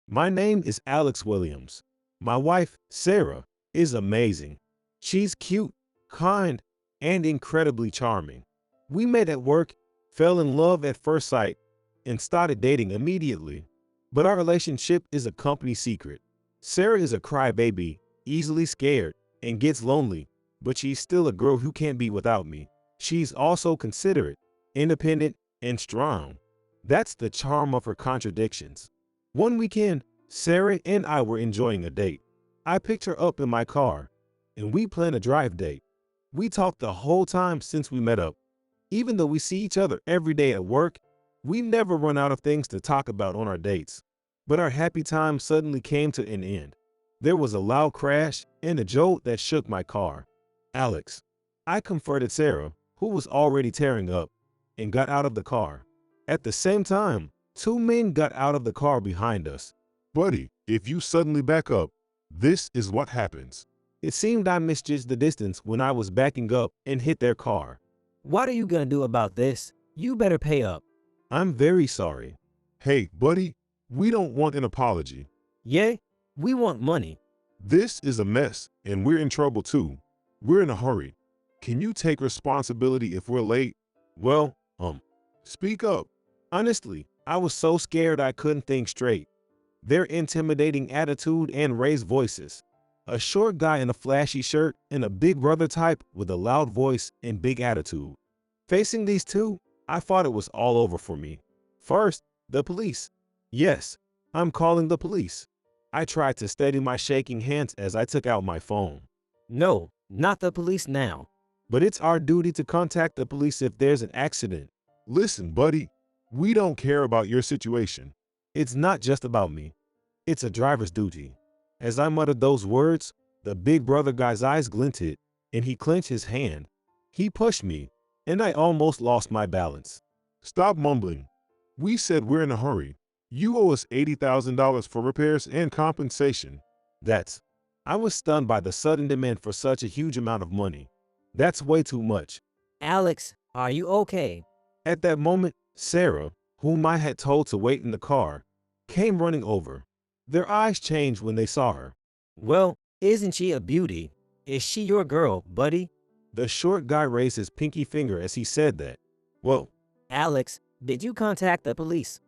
My name is Alex Williams. My wife, Sarah, is amazing. She's cute, kind, and incredibly charming. We met at work, fell in love at first sight, and started dating immediately. But our relationship is a company secret. Sarah is a crybaby, easily scared, and gets lonely, but she's still a girl who can't be without me. She's also considerate, independent, and strong. That's the charm of her contradictions. One weekend, Sarah and I were enjoying a date. I picked her up in my car, and we planned a drive date. We talked the whole time since we met up. Even though we see each other every day at work, we never run out of things to talk about on our dates. But our happy time suddenly came to an end. There was a loud crash and a jolt that shook my car. Alex. I comforted Sarah, who was already tearing up, and got out of the car. At the same time, two men got out of the car behind us. Buddy, if you suddenly back up, this is what happens. It seemed I misjudged the distance when I was backing up and hit their car. What are you gonna do about this? You better pay up. I'm very sorry. Hey, buddy, we don't want an apology. Yeah? We want money. This is a mess, and we're in trouble too. We're in a hurry. Can you take responsibility if we're late? Well, Speak up. honestly, I was so scared I couldn't think straight. Their intimidating attitude and raised voices. A short guy in a flashy shirt and a big brother type with a loud voice and big attitude. Facing these two, I thought it was all over for me. First, the police. Yes, I'm calling the police. I tried to steady my shaking hands as I took out my phone. No, not the police now. But it's our duty to contact the police if there's an accident. Listen, buddy, we don't care about your situation. It's not just about me. It's a driver's duty. As I muttered those words, the big brother guy's eyes glinted, and he clenched his hand. He pushed me, and I almost lost my balance. Stop mumbling. We said we're in a hurry. You owe us $80,000 for repairs and compensation. I was stunned by the sudden demand for such a huge amount of money. That's way too much. Alex, are you okay? At that moment, Sarah, whom I had told to wait in the car, came running over. Their eyes changed when they saw her. Well, isn't she a beauty? Is she your girl, buddy? The short guy raised his pinky finger as he said that. Well, Alex, did you contact the police?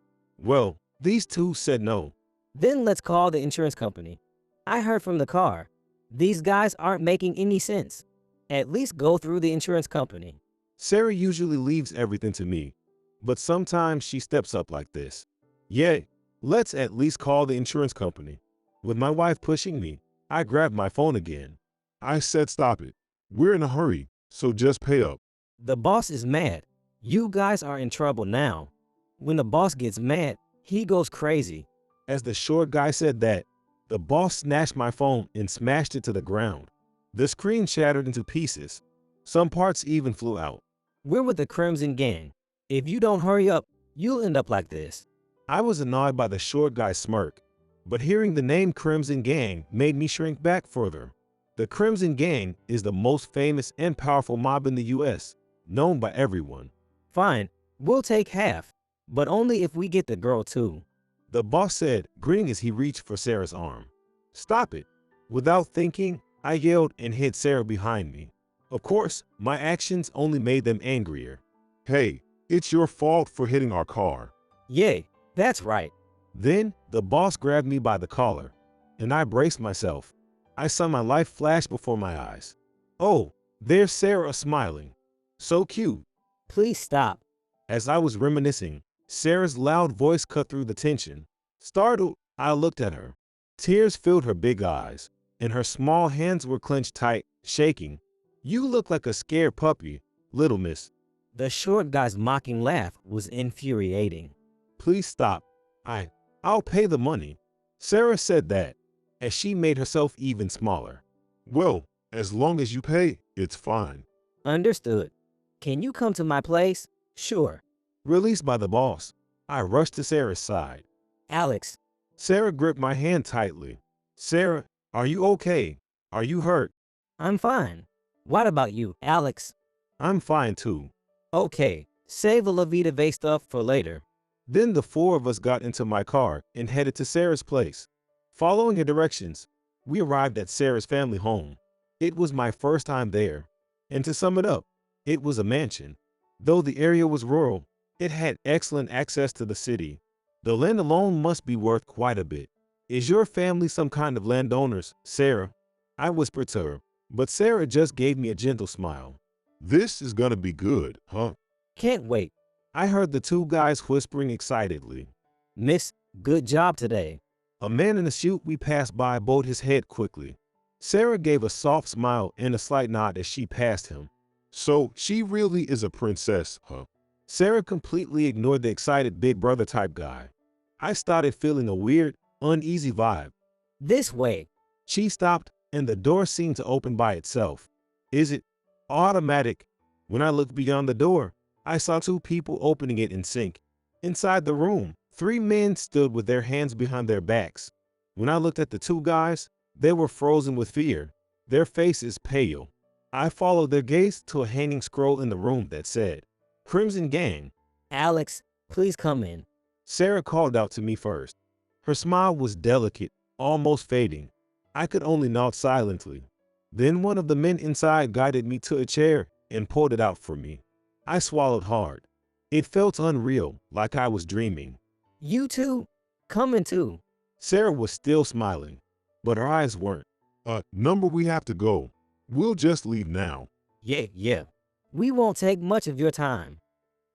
these two said no. Then let's call the insurance company. I heard from the car. These guys aren't making any sense. At least go through the insurance company. Sarah usually leaves everything to me, but sometimes she steps up like this. Yeah, let's at least call the insurance company. With my wife pushing me, I grabbed my phone again. I said stop it. We're in a hurry, so just pay up. The boss is mad. You guys are in trouble now. When the boss gets mad, he goes crazy. As the short guy said that, the boss snatched my phone and smashed it to the ground. The screen shattered into pieces. Some parts even flew out. We're with the Crimson Gang. If you don't hurry up, you'll end up like this. I was annoyed by the short guy's smirk, but hearing the name Crimson Gang made me shrink back further. The Crimson Gang is the most famous and powerful mob in the US, known by everyone. Fine, we'll take half, but only if we get the girl too. The boss said, grinning as he reached for Sarah's arm. Stop it. Without thinking, I yelled and hit Sarah behind me. Of course, my actions only made them angrier. Hey, it's your fault for hitting our car. Yay, that's right. Then, the boss grabbed me by the collar, and I braced myself. I saw my life flash before my eyes. Oh, there's Sarah smiling. So cute. Please stop. As I was reminiscing, Sarah's loud voice cut through the tension. Startled, I looked at her. Tears filled her big eyes, and her small hands were clenched tight, shaking. You look like a scared puppy, little miss. The short guy's mocking laugh was infuriating. Please stop. I'll pay the money. Sarah said that, as she made herself even smaller. Well, as long as you pay, it's fine. Understood. Can you come to my place? Sure. Released by the boss, I rushed to Sarah's side. Alex. Sarah gripped my hand tightly. Sarah, are you okay? Are you hurt? I'm fine. What about you, Alex? I'm fine too. Okay, save the La Vida Vey stuff for later. Then the four of us got into my car and headed to Sarah's place. Following her directions, we arrived at Sarah's family home. It was my first time there. And to sum it up, it was a mansion. Though the area was rural, it had excellent access to the city. The land alone must be worth quite a bit. Is your family some kind of landowners, Sarah? I whispered to her, but Sarah just gave me a gentle smile. This is gonna be good, huh? Can't wait. I heard the two guys whispering excitedly. Miss, good job today. A man in a suit we passed by bowed his head quickly. Sarah gave a soft smile and a slight nod as she passed him. So she really is a princess, huh? Sarah completely ignored the excited big brother type guy. I started feeling a weird, uneasy vibe. This way. She stopped, and the door seemed to open by itself. Is it automatic? When I looked beyond the door, I saw two people opening it in sync. Inside the room, three men stood with their hands behind their backs. When I looked at the two guys, they were frozen with fear, their faces pale. I followed their gaze to a hanging scroll in the room that said, Crimson Gang. Alex, please come in. Sarah called out to me first. Her smile was delicate, almost fading. I could only nod silently. Then one of the men inside guided me to a chair and pulled it out for me. I swallowed hard. It felt unreal, like I was dreaming. You too? Coming too. Sarah was still smiling, but her eyes weren't. Number we have to go. We'll just leave now. Yeah. We won't take much of your time.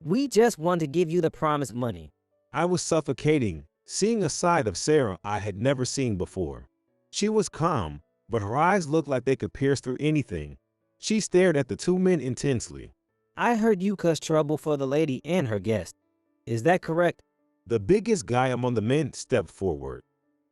We just want to give you the promised money. I was suffocating, seeing a side of Sarah I had never seen before. She was calm, but her eyes looked like they could pierce through anything. She stared at the two men intensely. I heard you cause trouble for the lady and her guest. Is that correct? The biggest guy among the men stepped forward.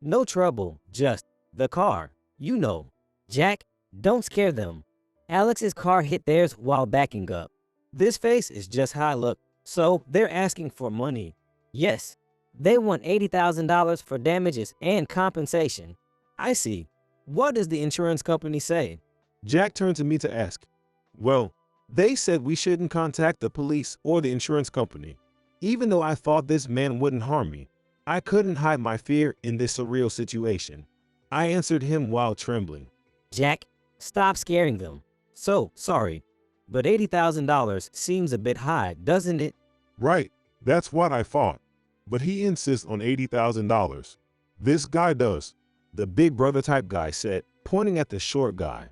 No trouble, just the car. You know. Jack, don't scare them. Alex's car hit theirs while backing up. This face is just how I look, so they're asking for money. Yes, they want $80,000 for damages and compensation. I see. What does the insurance company say? Jack turned to me to ask. Well, they said we shouldn't contact the police or the insurance company. Even though I thought this man wouldn't harm me, I couldn't hide my fear in this surreal situation. I answered him while trembling. Jack, stop scaring them. So, sorry, but $80,000 seems a bit high, doesn't it? Right, that's what I thought. But he insists on $80,000. This guy does. The big brother type guy said, pointing at the short guy.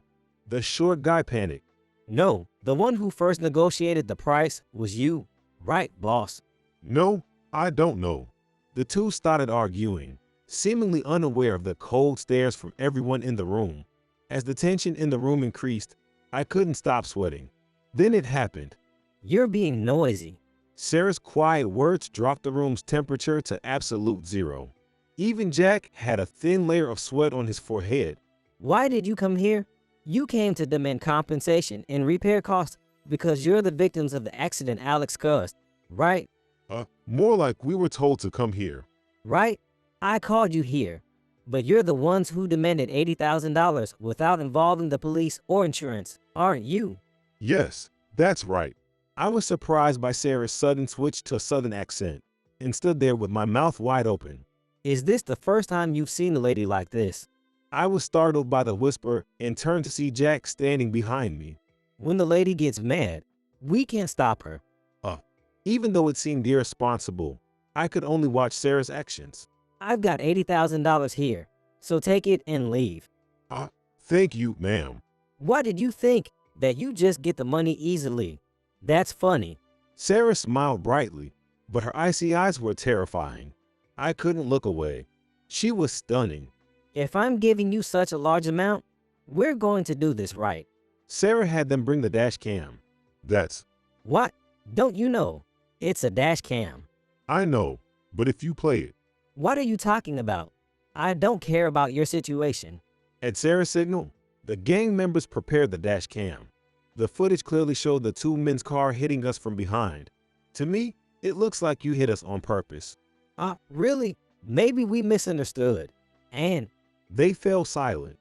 The short guy panicked. No, the one who first negotiated the price was you, right, boss? No, I don't know. The two started arguing, seemingly unaware of the cold stares from everyone in the room. As the tension in the room increased, I couldn't stop sweating. Then it happened. You're being noisy. Sarah's quiet words dropped the room's temperature to absolute zero. Even Jack had a thin layer of sweat on his forehead. Why did you come here? You came to demand compensation and repair costs because you're the victims of the accident Alex caused, right? More like we were told to come here. Right? I called you here, but you're the ones who demanded $80,000 without involving the police or insurance, aren't you? Yes, that's right. I was surprised by Sarah's sudden switch to a southern accent and stood there with my mouth wide open. Is this the first time you've seen a lady like this? I was startled by the whisper and turned to see Jack standing behind me. When the lady gets mad, we can't stop her. Even though it seemed irresponsible, I could only watch Sarah's actions. I've got $80,000 here, so take it and leave. Thank you, ma'am. Why did you think that you just get the money easily? That's funny. Sarah smiled brightly, but her icy eyes were terrifying. I couldn't look away. She was stunning. If I'm giving you such a large amount, we're going to do this right. Sarah had them bring the dash cam. That's... What? Don't you know? It's a dash cam. I know, but if you play it... What are you talking about? I don't care about your situation. At Sarah's signal, the gang members prepared the dash cam. The footage clearly showed the two men's car hitting us from behind. To me, it looks like you hit us on purpose. Really? Maybe we misunderstood. And they fell silent.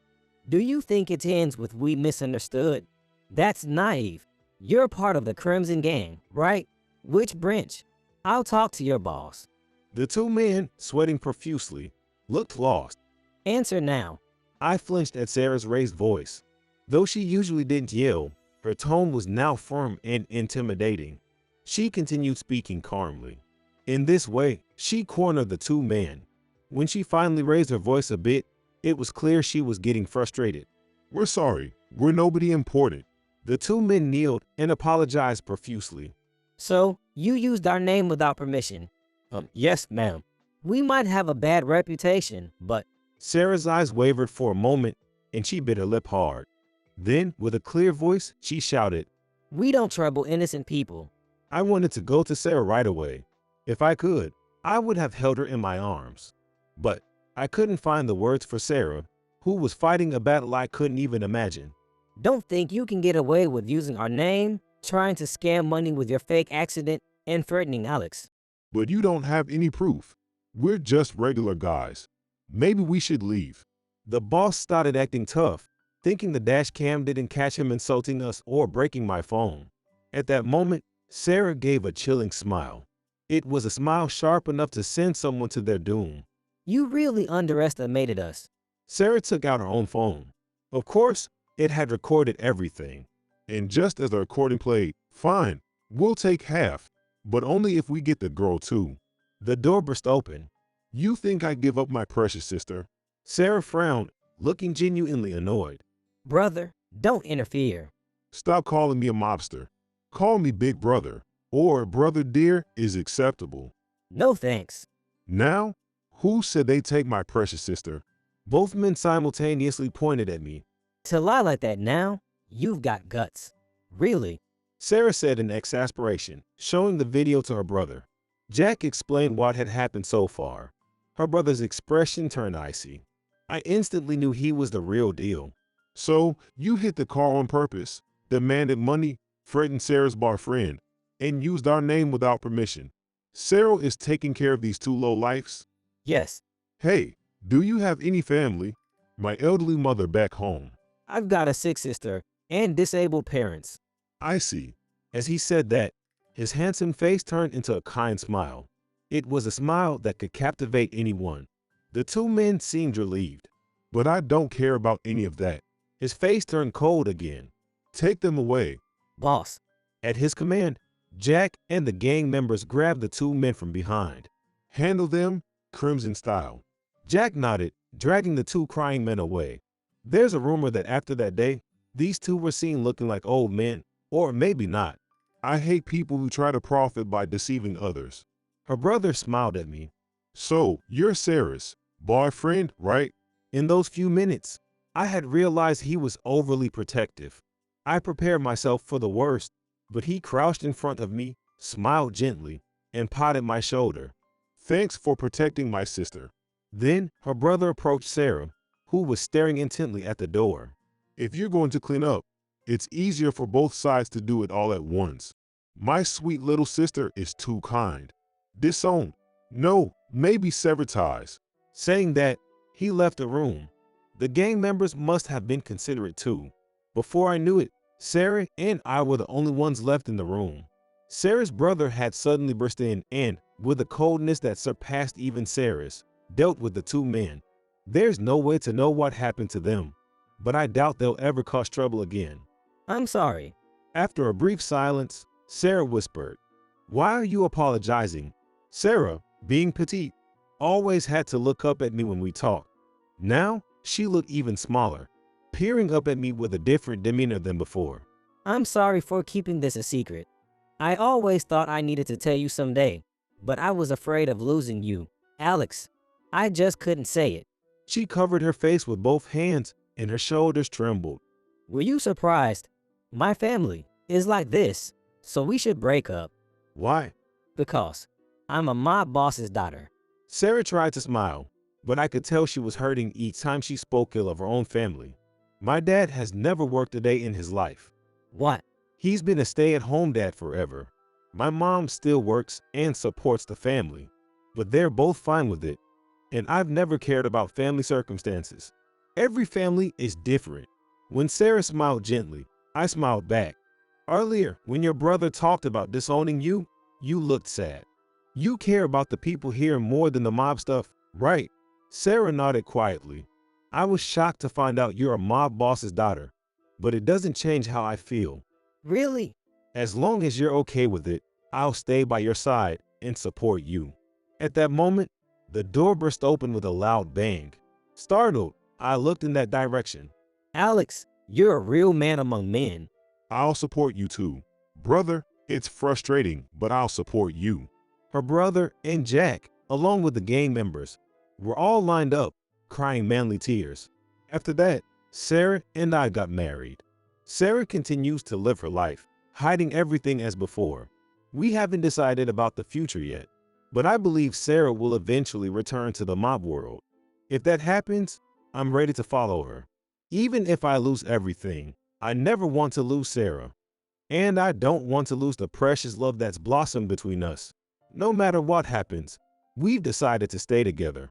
Do you think it ends with we misunderstood? That's naive. You're part of the Crimson Gang, right? Which branch? I'll talk to your boss. The two men, sweating profusely, looked lost. Answer now. I flinched at Sarah's raised voice. Though she usually didn't yell, her tone was now firm and intimidating. She continued speaking calmly. In this way, she cornered the two men. When she finally raised her voice a bit, it was clear she was getting frustrated. We're sorry. We're nobody important. The two men kneeled and apologized profusely. So, you used our name without permission? Yes, ma'am. We might have a bad reputation, but… Sarah's eyes wavered for a moment, and she bit her lip hard. Then, with a clear voice, she shouted, We don't trouble innocent people. I wanted to go to Sarah right away. If I could, I would have held her in my arms. But I couldn't find the words for Sarah, who was fighting a battle I couldn't even imagine. Don't think you can get away with using our name, trying to scam money with your fake accident, and threatening Alex. But you don't have any proof. We're just regular guys. Maybe we should leave. The boss started acting tough, thinking the dash cam didn't catch him insulting us or breaking my phone. At that moment, Sarah gave a chilling smile. It was a smile sharp enough to send someone to their doom. You really underestimated us. Sarah took out her own phone. Of course, it had recorded everything. And just as the recording played, fine, we'll take half, but only if we get the girl too. The door burst open. You think I give up my precious sister? Sarah frowned, looking genuinely annoyed. Brother, don't interfere. Stop calling me a mobster. Call me Big Brother, or Brother Dear is acceptable. No thanks. Now, who said they take my precious sister? Both men simultaneously pointed at me. To lie like that now, you've got guts. Really? Sarah said in exasperation, showing the video to her brother. Jack explained what had happened so far. Her brother's expression turned icy. I instantly knew he was the real deal. So, you hit the car on purpose, demanded money, threatened Sarah's boyfriend, and used our name without permission. Sarah is taking care of these two lowlifes? Yes. Hey, do you have any family? My elderly mother back home. I've got a sick sister and disabled parents. I see. As he said that, his handsome face turned into a kind smile. It was a smile that could captivate anyone. The two men seemed relieved. But I don't care about any of that. His face turned cold again. Take them away. Boss. At his command, Jack and the gang members grabbed the two men from behind. Handle them, Crimson style. Jack nodded, dragging the two crying men away. There's a rumor that after that day, these two were seen looking like old men, or maybe not. I hate people who try to profit by deceiving others. Her brother smiled at me. So, you're Sarah's boyfriend, right? In those few minutes, I had realized he was overly protective. I prepared myself for the worst, but he crouched in front of me, smiled gently, and patted my shoulder. Thanks for protecting my sister. Then her brother approached Sarah, who was staring intently at the door. If you're going to clean up, it's easier for both sides to do it all at once. My sweet little sister is too kind. Disown. No, maybe sever ties. Saying that, he left the room. The gang members must have been considerate too. Before I knew it, Sarah and I were the only ones left in the room. Sarah's brother had suddenly burst in and, with a coldness that surpassed even Sarah's, dealt with the two men. There's no way to know what happened to them, but I doubt they'll ever cause trouble again. I'm sorry. After a brief silence, Sarah whispered, "Why are you apologizing?" Sarah, being petite, always had to look up at me when we talked. Now, she looked even smaller, peering up at me with a different demeanor than before. I'm sorry for keeping this a secret. I always thought I needed to tell you someday, but I was afraid of losing you, Alex. I just couldn't say it. She covered her face with both hands and her shoulders trembled. Were you surprised? My family is like this, so we should break up. Why? Because I'm a mob boss's daughter. Sarah tried to smile, but I could tell she was hurting each time she spoke ill of her own family. My dad has never worked a day in his life. What? He's been a stay-at-home dad forever. My mom still works and supports the family, but they're both fine with it. And I've never cared about family circumstances. Every family is different. When Sarah smiled gently, I smiled back. Earlier, when your brother talked about disowning you, you looked sad. You care about the people here more than the mob stuff, right? Sarah nodded quietly. I was shocked to find out you're a mob boss's daughter, but it doesn't change how I feel. Really? As long as you're okay with it, I'll stay by your side and support you. At that moment, the door burst open with a loud bang. Startled, I looked in that direction. Alex, you're a real man among men. I'll support you too. Brother, it's frustrating, but I'll support you. Her brother and Jack, along with the gang members, were all lined up, crying manly tears. After that, Sarah and I got married. Sarah continues to live her life, hiding everything as before. We haven't decided about the future yet, but I believe Sarah will eventually return to the mob world. If that happens, I'm ready to follow her. Even if I lose everything, I never want to lose Sarah. And I don't want to lose the precious love that's blossomed between us. No matter what happens, we've decided to stay together.